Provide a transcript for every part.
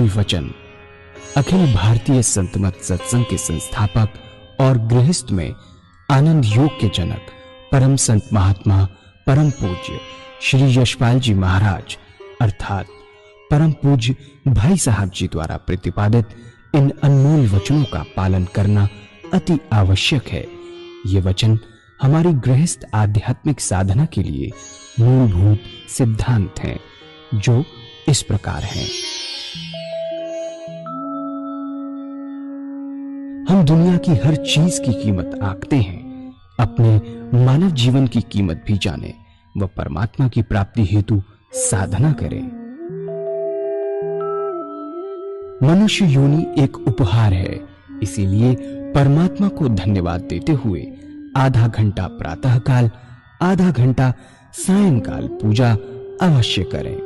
अनमोल वचन अखिल भारतीय संत मत सत्संग के संस्थापक और गृहस्थ में आनंद योग के जनक परम संत महात्मा परम पूज्य श्री यशपाल जी महाराज अर्थात परम पूज्य भाई साहब जी द्वारा प्रतिपादित इन अनमोल वचनों का पालन करना अति आवश्यक है। ये वचन हमारी गृहस्थ आध्यात्मिक साधना के लिए मूलभूत सिद्धांत हैं, जो इस प्रकार हैं। हम दुनिया की हर चीज की कीमत आंकते हैं, अपने मानव जीवन की कीमत भी जाने व परमात्मा की प्राप्ति हेतु साधना करें। मनुष्य योनि एक उपहार है, इसीलिए परमात्मा को धन्यवाद देते हुए आधा घंटा प्रातःकाल, आधा घंटा सायंकाल पूजा अवश्य करें।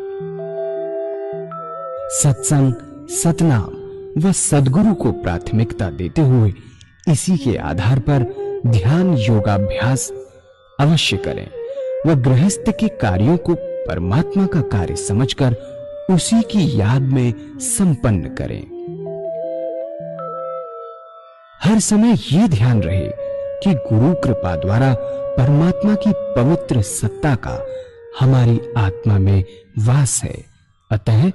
सत्संग, सतनाम व सद्गुरु को प्राथमिकता देते हुए इसी के आधार पर ध्यान योगाभ्यास अवश्य करें व गृहस्थ के कार्यों को परमात्मा का कार्य समझकर उसी की याद में संपन्न करें। हर समय ये ध्यान रहे कि गुरु कृपा द्वारा परमात्मा की पवित्र सत्ता का हमारी आत्मा में वास है, अतः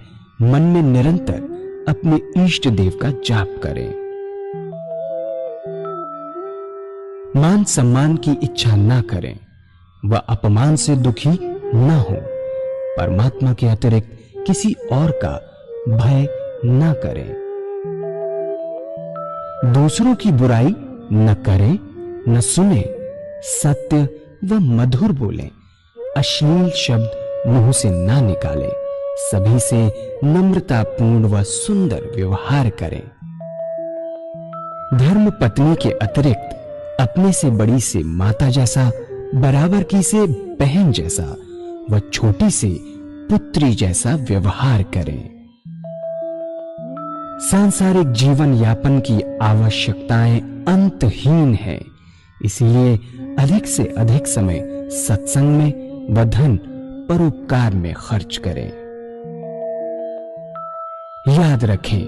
मन में निरंतर अपने इष्ट देव का जाप करें। मान सम्मान की इच्छा न करें व अपमान से दुखी न हो। परमात्मा के अतिरिक्त किसी और का भय न करें। दूसरों की बुराई न करें, न सुने, सत्य व मधुर बोलें, अश्लील शब्द मुंह से ना निकालें, सभी से नम्रतापूर्ण व सुंदर व्यवहार करें। धर्म पत्नी के अतिरिक्त अपने से बड़ी से माता जैसा, बराबर की से बहन जैसा व छोटी से पुत्री जैसा व्यवहार करें। सांसारिक जीवन यापन की आवश्यकताएं अंतहीन है, इसलिए अधिक से अधिक समय सत्संग में व धन परोपकार में खर्च करें। याद रखें,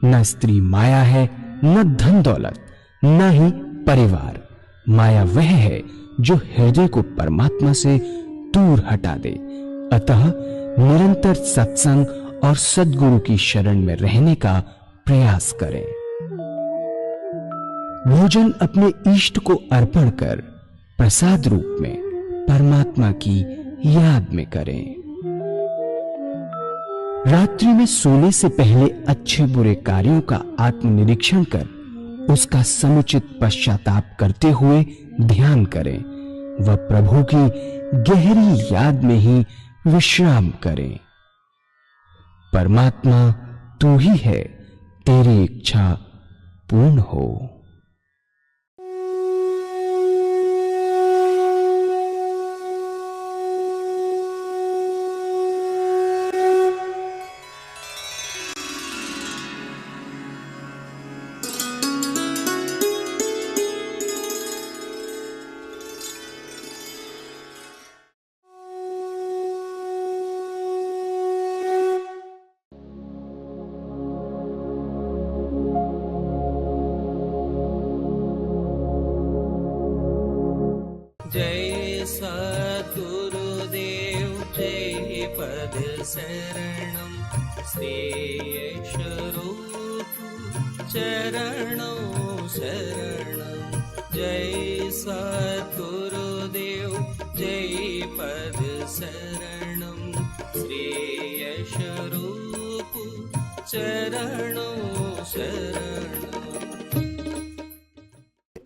न स्त्री माया है, न धन दौलत, न ही परिवार। माया वह है जो हृदय को परमात्मा से दूर हटा दे। अतः निरंतर सत्संग और सद्गुरु की शरण में रहने का प्रयास करें। भोजन अपने इष्ट को अर्पण कर प्रसाद रूप में परमात्मा की याद में करें। रात्रि में सोने से पहले अच्छे बुरे कार्यों का आत्मनिरीक्षण कर उसका समुचित पश्चाताप करते हुए ध्यान करें व प्रभु की गहरी याद में ही विश्राम करें। परमात्मा तू ही है, तेरी इच्छा पूर्ण हो। जय सद्गुरुदेव जय पद शरणं श्री स्वरूप चरणों शरणं। जय सद्गुरुदेव जय पद शरणं श्री स्वरूप चरणों शरणं।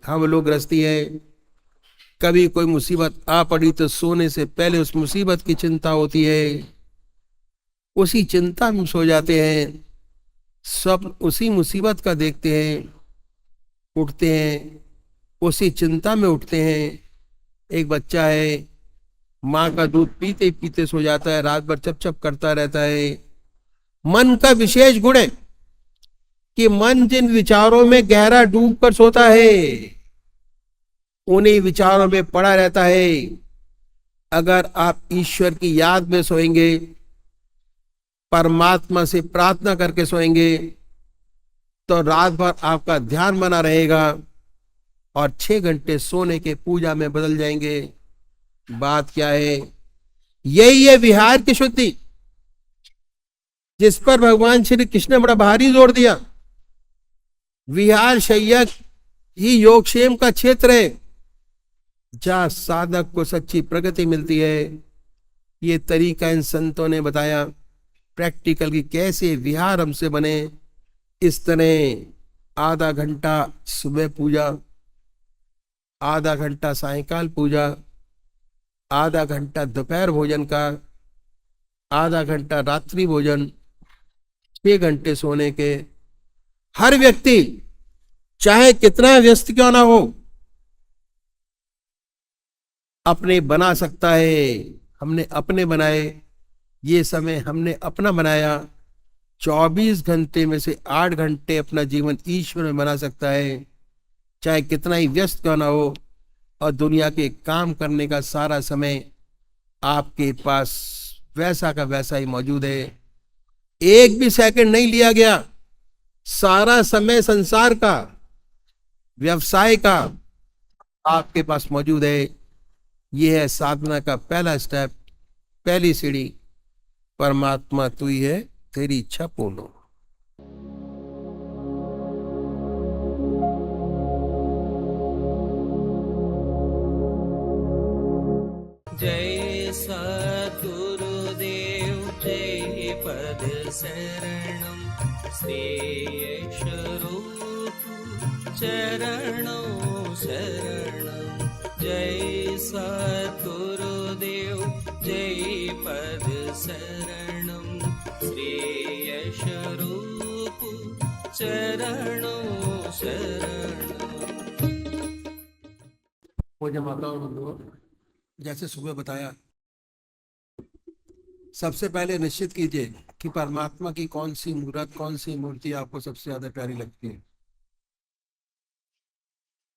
हम लोग गृहस्थी है, कभी कोई मुसीबत आ पड़ी तो सोने से पहले उस मुसीबत की चिंता होती है, उसी चिंता में सो जाते हैं, स्वप्न उसी मुसीबत का देखते हैं, उठते हैं उसी चिंता में उठते हैं। एक बच्चा है, माँ का दूध पीते पीते सो जाता है, रात भर चप चप करता रहता है। मन का विशेष गुण है कि मन जिन विचारों में गहरा डूब कर सोता है उन्हीं विचारों में पड़ा रहता है। अगर आप ईश्वर की याद में सोएंगे परमात्मा से प्रार्थना करके सोएंगे तो रात भर आपका ध्यान बना रहेगा और 6 घंटे सोने के पूजा में बदल जाएंगे। बात क्या है? यही है विहार की शुद्धि, जिस पर भगवान श्री कृष्ण ने बड़ा भारी जोर दिया। विहार शैया ही योगक्षेम का क्षेत्र है, जहां साधक को सच्ची प्रगति मिलती है। ये तरीका इन संतों ने बताया प्रैक्टिकल की कैसे विहार हमसे बने। इस तरह आधा घंटा सुबह पूजा, आधा घंटा सायंकाल पूजा, आधा घंटा दोपहर भोजन का, आधा घंटा रात्रि भोजन, 6 घंटे सोने के। हर व्यक्ति चाहे कितना व्यस्त क्यों ना हो अपने बना सकता है। हमने अपने बनाए, ये समय हमने अपना बनाया। 24 घंटे में से 8 घंटे अपना जीवन ईश्वर में बना सकता है, चाहे कितना ही व्यस्त क्यों ना हो। और दुनिया के काम करने का सारा समय आपके पास वैसा का वैसा ही मौजूद है। एक भी सेकंड नहीं लिया गया। सारा समय संसार का, व्यवसाय का आपके पास मौजूद है। यह है साधना का पहला स्टेप, पहली सीढ़ी। परमात्मा तू ही है, तेरी इच्छा पूर्ण हो। जय सद्गुरुदेव जय पद शरणं श्रेयस्वरूप चरणों शरणं। जय सद्गुरुदेव जय पद शरणं श्रेयस्वरूप चरणों शरणं। पूज्य माताओं बंधुओं, जैसे सुबह बताया, सबसे पहले निश्चित कीजिए कि परमात्मा की कौन सी मूर्त, कौन सी मूर्ति आपको सबसे ज्यादा प्यारी लगती है।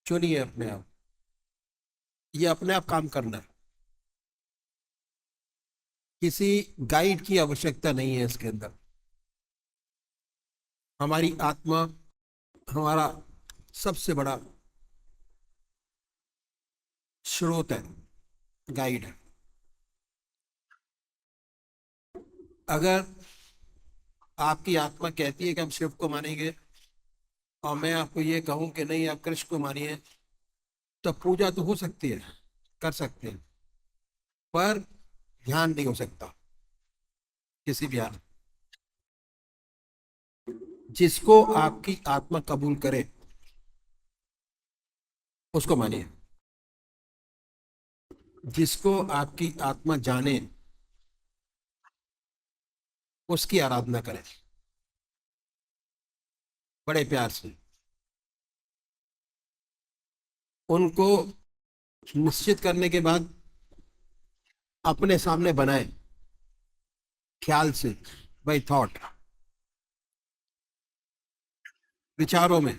चुनिए अपने आप। ये अपने आप काम करना है, किसी गाइड की आवश्यकता नहीं है इसके अंदर। हमारी आत्मा हमारा सबसे बड़ा स्रोत है, गाइड है। अगर आपकी आत्मा कहती है कि हम शिव को मानेंगे और मैं आपको ये कहूं कि नहीं आप कृष्ण को मानिए, तो पूजा तो हो सकती है, कर सकते हैं, पर ध्यान नहीं हो सकता किसी भी हाल। जिसको आपकी आत्मा कबूल करे उसको मानिए, जिसको आपकी आत्मा जाने उसकी आराधना करें बड़े प्यार से। उनको निश्चित करने के बाद अपने सामने बनाए ख्याल से, बाय थॉट, विचारों में,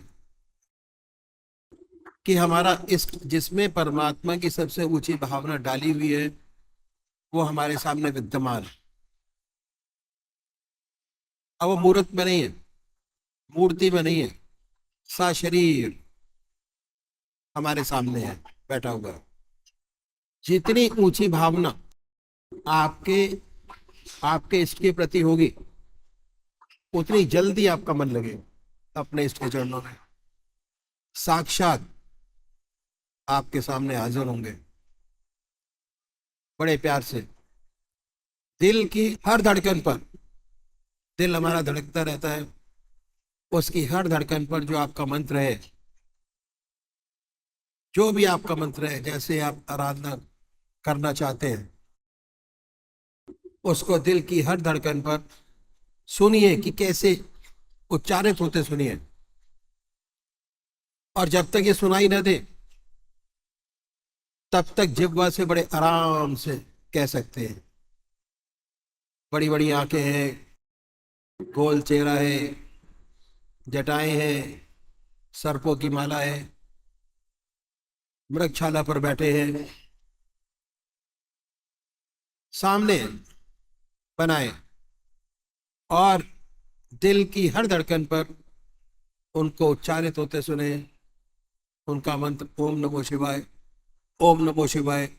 कि हमारा इस जिसमें परमात्मा की सबसे ऊंची भावना डाली हुई है वो हमारे सामने विद्यमान है। अब वो मूर्त में नहीं है, मूर्ति में नहीं है, सशरीर हमारे सामने है बैठा हुआ। जितनी ऊंची भावना आपके आपके इष्ट के प्रति होगी उतनी जल्दी आपका मन लगे अपने इष्ट के चरणों में। साक्षात आपके सामने हाजिर होंगे बड़े प्यार से। दिल की हर धड़कन पर, दिल हमारा धड़कता रहता है, उसकी हर धड़कन पर जो आपका मंत्र है, जो भी आपका मंत्र है, जैसे आप आराधना करना चाहते हैं, उसको दिल की हर धड़कन पर सुनिए कि कैसे उच्चारित होते सुनिए। और जब तक ये सुनाई न दे तब तक जिह्वा से बड़े आराम से कह सकते हैं। बड़ी बड़ी आंखें हैं, गोल चेहरा है, जटाएं हैं, सर्पों की माला है, मृगशाला पर बैठे हैं, सामने बनाए और दिल की हर धड़कन पर उनको उच्चारित होते सुने उनका मंत्र ओम नमो शिवाय, ओम नमो शिवाय,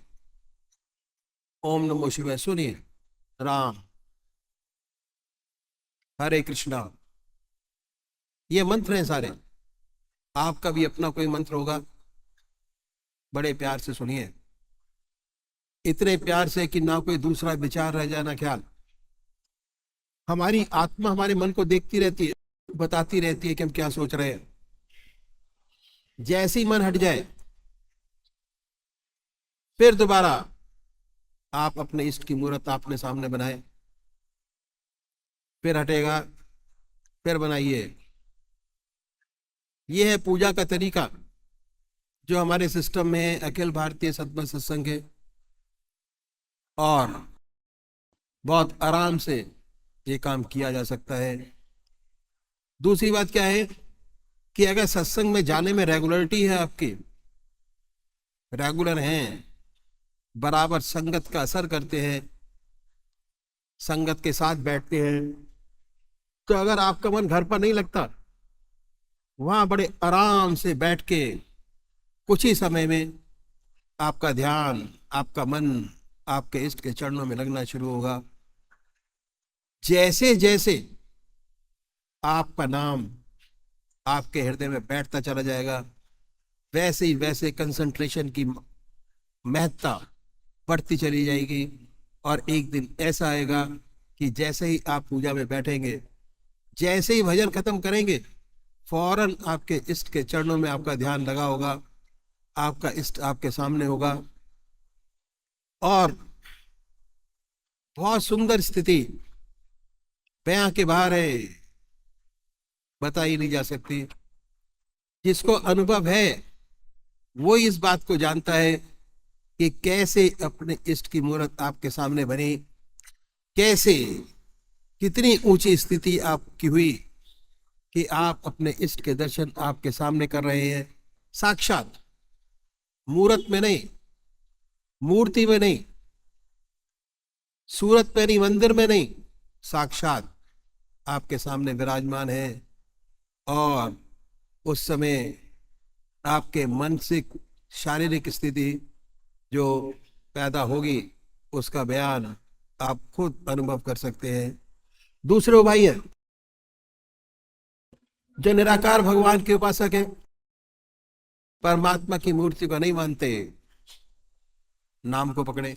ओम नमो शिवाय। सुनिए, राम, हरे कृष्णा, ये मंत्र हैं सारे। आपका भी अपना कोई मंत्र होगा, बड़े प्यार से सुनिए, इतने प्यार से कि ना कोई दूसरा विचार रह जाए, ना ख्याल। हमारी आत्मा हमारे मन को देखती रहती है, बताती रहती है कि हम क्या सोच रहे हैं। जैसे ही मन हट जाए, फिर दोबारा आप अपने इष्ट की मूर्त अपने सामने बनाए, फिर हटेगा, फिर बनाइए। यह है पूजा का तरीका जो हमारे सिस्टम में है, अखिल भारतीय सतमत सत्संग है। और बहुत आराम से ये काम किया जा सकता है। दूसरी बात क्या है कि अगर सत्संग में जाने में रेगुलरिटी है, आपकी रेगुलर हैं, बराबर संगत का असर करते हैं, संगत के साथ बैठते हैं, तो अगर आपका मन घर पर नहीं लगता, वहां बड़े आराम से बैठ के कुछ ही समय में आपका ध्यान, आपका मन आपके इष्ट के चरणों में लगना शुरू होगा। जैसे जैसे आपका नाम आपके हृदय में बैठता चला जाएगा, वैसे ही वैसे कंसंट्रेशन की महत्ता बढ़ती चली जाएगी। और एक दिन ऐसा आएगा कि जैसे ही आप पूजा में बैठेंगे, जैसे ही भजन खत्म करेंगे, फौरन आपके इष्ट के चरणों में आपका ध्यान लगा होगा, आपका इष्ट आपके सामने होगा। और बहुत सुंदर स्थिति बयां के बाहर है, बताई नहीं जा सकती। जिसको अनुभव है वो इस बात को जानता है कि कैसे अपने इष्ट की मूर्त आपके सामने बनी, कैसे कितनी ऊंची स्थिति आपकी हुई कि आप अपने इष्ट के दर्शन आपके सामने कर रहे हैं, साक्षात, मूर्त में नहीं, मूर्ति में नहीं, सूरत में नहीं, मंदिर में नहीं, साक्षात आपके सामने विराजमान है। और उस समय आपके मानसिक शारीरिक स्थिति जो पैदा होगी, उसका बयान आप खुद अनुभव कर सकते हैं। दूसरे भाई है जो निराकार भगवान के उपासक है, परमात्मा की मूर्ति को नहीं मानते, नाम को पकड़े,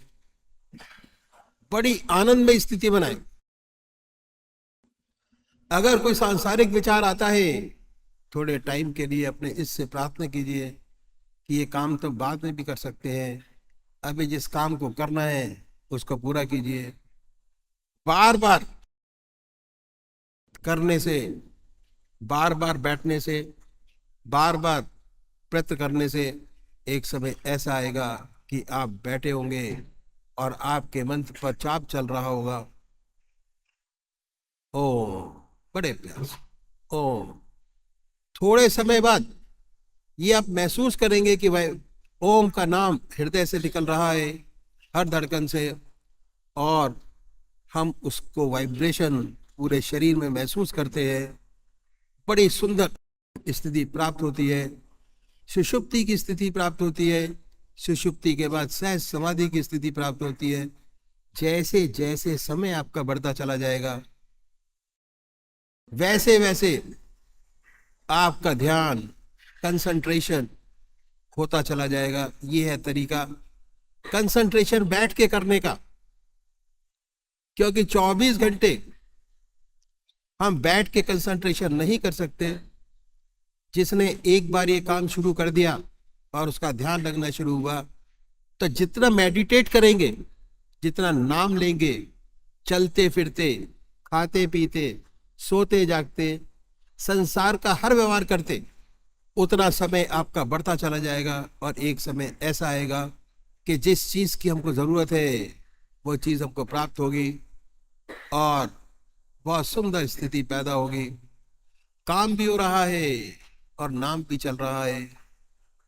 बड़ी आनंदमय स्थिति बनाए। अगर कोई सांसारिक विचार आता है, थोड़े टाइम के लिए अपने इससे प्रार्थना कीजिए कि ये काम तो बाद में भी कर सकते हैं, अभी जिस काम को करना है उसको पूरा कीजिए। बार बार करने से, बार बार बैठने से, बार बार प्रयत्न करने से एक समय ऐसा आएगा कि आप बैठे होंगे और आपके मंत्र पर चाप चल रहा होगा, ओम, बड़े प्यार से ओम। थोड़े समय बाद ये आप महसूस करेंगे कि भाई ओम का नाम हृदय से निकल रहा है, हर धड़कन से, और हम उसको वाइब्रेशन पूरे शरीर में महसूस करते हैं। बड़ी सुंदर स्थिति प्राप्त होती है, सुषुप्ति की स्थिति प्राप्त होती है। सुषुप्ति के बाद सहज समाधि की स्थिति प्राप्त होती है। जैसे जैसे समय आपका बढ़ता चला जाएगा, वैसे वैसे आपका ध्यान, कंसंट्रेशन होता चला जाएगा। ये है तरीका कंसंट्रेशन बैठ के करने का, क्योंकि 24 घंटे हम बैठ के कंसंट्रेशन नहीं कर सकते। जिसने एक बार ये काम शुरू कर दिया और उसका ध्यान लगना शुरू हुआ, तो जितना मेडिटेट करेंगे, जितना नाम लेंगे, चलते फिरते, खाते पीते, सोते जागते, संसार का हर व्यवहार करते, उतना समय आपका बढ़ता चला जाएगा। और एक समय ऐसा आएगा कि जिस चीज की हमको जरूरत है वो चीज हमको प्राप्त होगी और बहुत सुंदर स्थिति पैदा होगी। काम भी हो रहा है और नाम भी चल रहा है।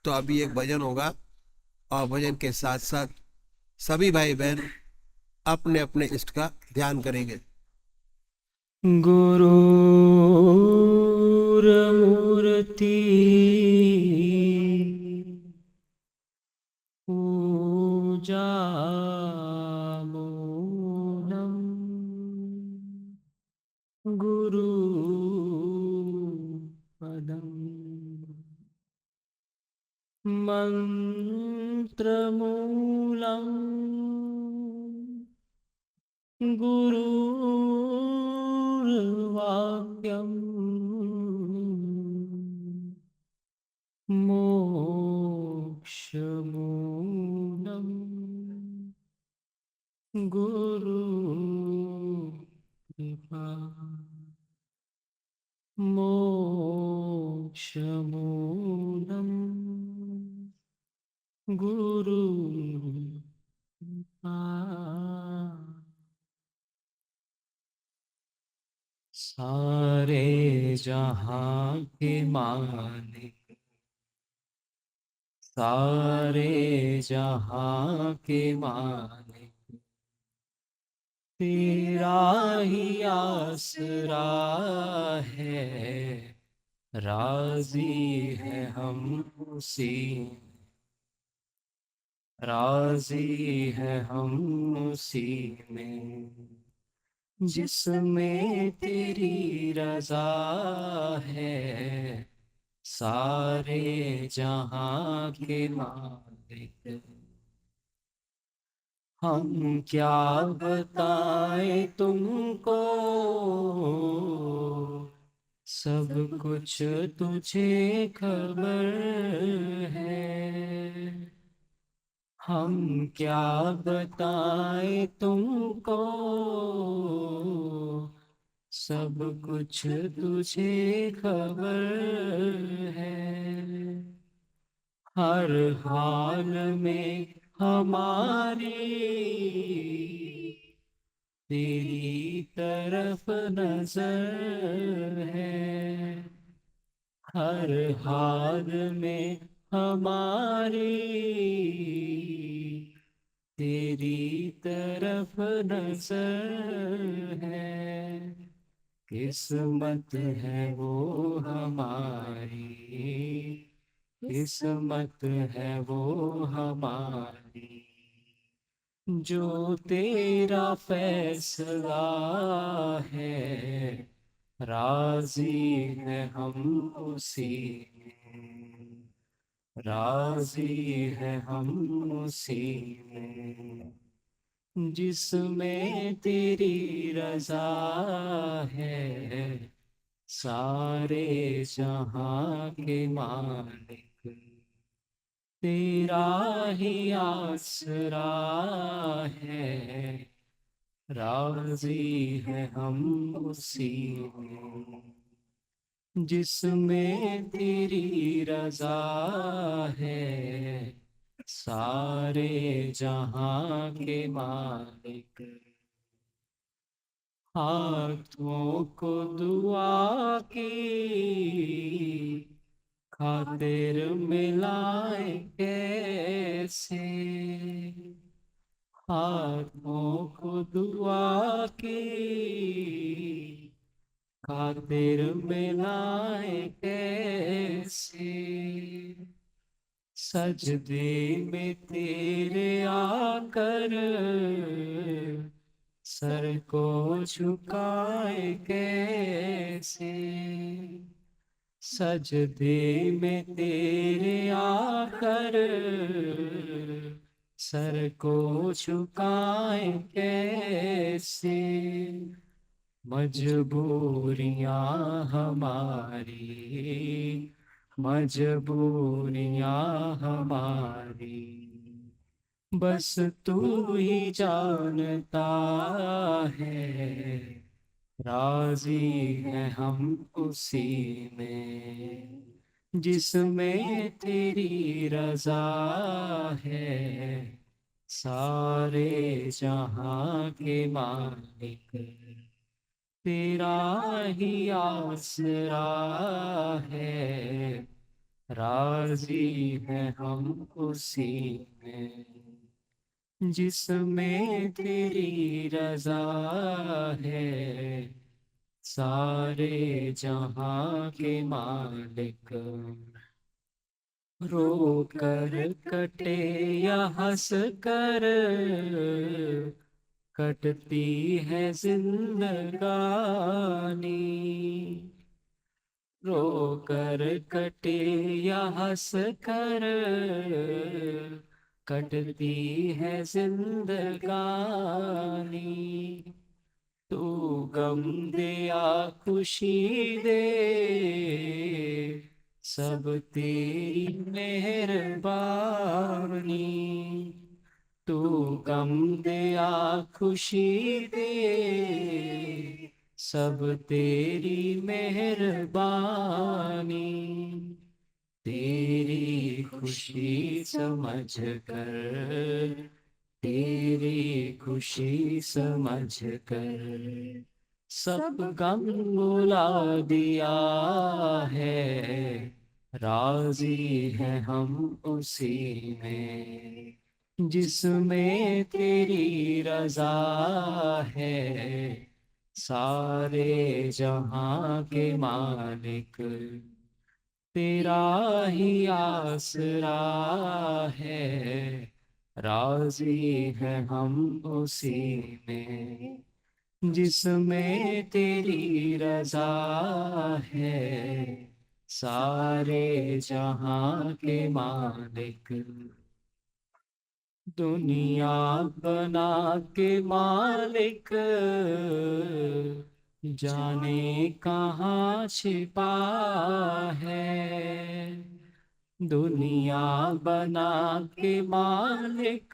तो अभी एक भजन होगा और भजन के साथ साथ सभी भाई बहन अपने अपने इष्ट का ध्यान करेंगे। गुरुर्मूर्ति पूजामूलम् गुरुपदम् मन्त्रमूलम् गुरुर्वाक्यम् मोक्षमूलम् गुरु कृपा मोक्षमूलम् गुरु कृपा सारे जहां के मालिक सारे जहां के मालिक तेरा ही आसरा है राजी है हम उसी राजी है हम उसी में जिसमें तेरी रजा है सारे जहां के मालिक हम क्या बताएं तुमको सब कुछ तुझे खबर है हम क्या बताएं तुमको सब कुछ तुझे खबर है हर हाल में हमारी तेरी तरफ नजर है हर हाल में हमारी तेरी तरफ नजर है किस्मत है वो हमारी किस्मत है वो हमारी जो तेरा फैसला है राजी है हम उसी में राजी है हम उसी में जिसमें तेरी रजा है सारे जहां के मालिक तेरा ही आसरा है राजी है हम उसी में जिसमें तेरी रजा है सारे जहां के मालिक हाथों को दुआ की खातिर मिलाए कैसे हाथों को दुआ की खातिर मिलाए कैसे सजदे में तेरे आकर सर को झुकाए कैसे सजदे में तेरे आकर सर को झुकाए कैसे मजबूरियां हमारी मजबूरियां हमारी बस तू ही जानता है राजी है हम उसी में जिसमें तेरी रजा है सारे जहां के मालिक तेरा ही आसरा है राजी है हम उसी में जिसमें तेरी रजा है सारे जहां के मालिक। रो कर कटे या हंस कर कटती है जिंदगानी। रो कर कटे या हंस कर कटती है जिंदगानी। तू गम दे या खुशी दे, सब तेरी मेहरबानी। तू गम दे या खुशी दे, सब तेरी मेहरबानी। तेरी खुशी समझ कर, तेरी खुशी समझ कर सब गम भुला दिया है। राजी है हम उसी में जिसमें तेरी रजा है। सारे जहां के मालिक तेरा ही आसरा है। राजी है हम उसी में जिसमें तेरी रजा है। सारे जहां के मालिक दुनिया बना के मालिक जाने कहाँ छिपा है। दुनिया बना के मालिक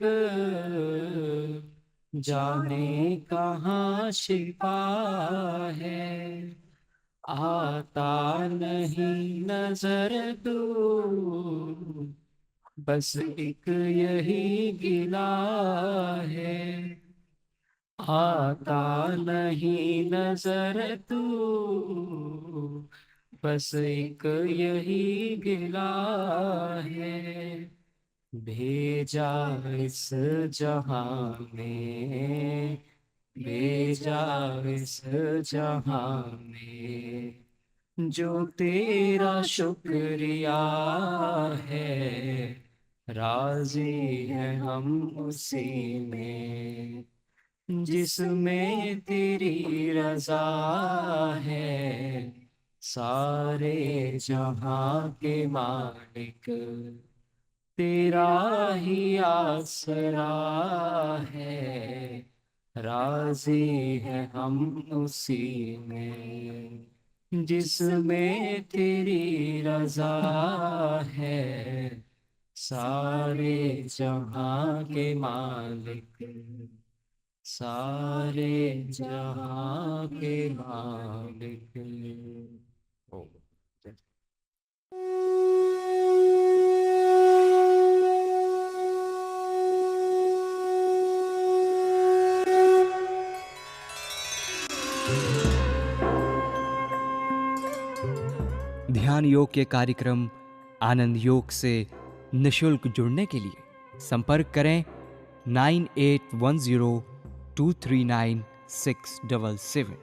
जाने कहाँ छिपा है। आता नहीं नजर तू, बस एक यही गिला है। आता नहीं नजर तू, बस एक यही गिला है। भेजा इस जहां में, भेजा इस जहां में जो तेरा शुक्रिया है। राजी है हम उसी में जिसमें तेरी रजा है। सारे जहां के मालिक तेरा ही आसरा है। राजी है हम उसी में जिसमें तेरी रजा है। सारे जहां के मालिक, सारे जहां के मालिक। ओ, ध्यान योग के कार्यक्रम आनंद योग से निशुल्क जुड़ने के लिए संपर्क करें 9810239677।